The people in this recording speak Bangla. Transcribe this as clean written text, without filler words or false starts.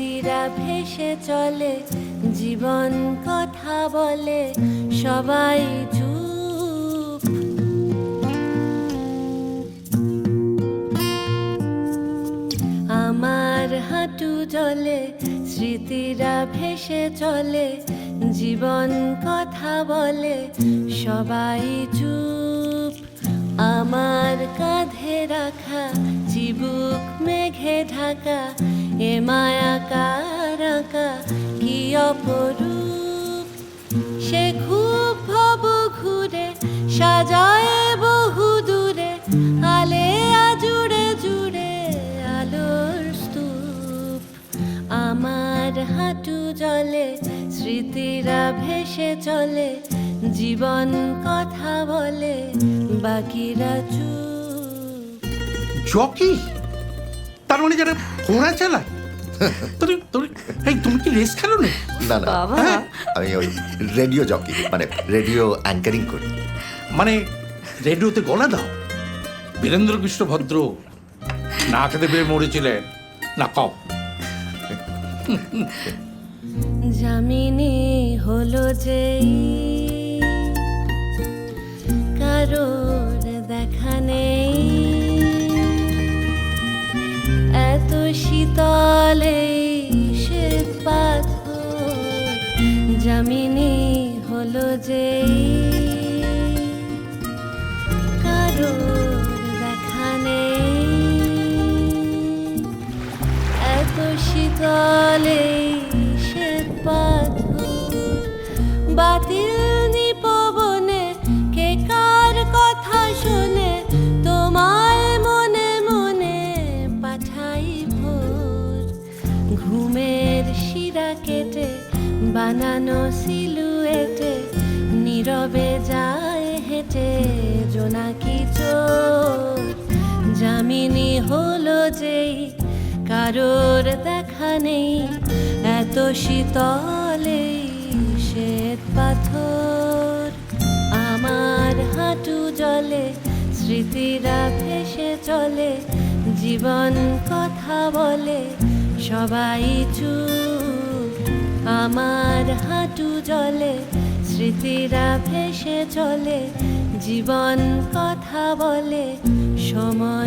স্মৃতিরা ভেসে চলে, জীবন কথা বলে, সবাই চুপ। আমার হাঁটু জলে, স্মৃতিরা ভেসে চলে, জীবন কথা বলে, সবাই চুপ। আমার কাঁধে রাখা চিবুক মেঘে ঢাকা, এ মায়া কার আঁকা কি অপরূপ। সে খুব ভব ঘুরে সাজায় বহু দূরে, আলে আজুড়ে জুড়ে আলোর স্তূপ। আমার হাঁটু জলে, স্মৃতিরা ভেসে চলে, জীবন কথা বলে, বাকিরা চুপ। জকি, তার মানে যারা ঘোড়া চালায়। তুমি কি রেস খেলো না? না না, আমি ওই রেডিও জকি, মানে রেডিও অ্যাঙ্কারিং করি। মানে রেডিওতে গলা দাও? বীরেন্দ্র কৃষ্ণ ভদ্র না খেতে পেয়ে মরেছিলেন না? কও। জামিনী হলো যে কারোর দেখা নেই, এত শীতলে শ্বেত পাথর। জামিনী হলো যে কারোর দেখা নেই, এত শীতলে শ্বেত পাথর। বাতিল নিপবনে কে কার কথা শোনে, তোমায় মনে মনে পাঠাই ভোর। ঘুমের শিরা কেটে বানানো সিলুয়েটে, নীরবে যায় হেঁটে জোনাকি চোর। জামিনী হলো যেই কারোর দেখা নেই, এত শীতলে শ্বেত পাথর। আমার হাঁটু জলে, স্মৃতিরা ভেসে চলে, জীবন কথা বলে, সবাই চুপ। আমার হাঁটু জলে, স্মৃতিরা ভেসে চলে, জীবন কথা বলে, সময়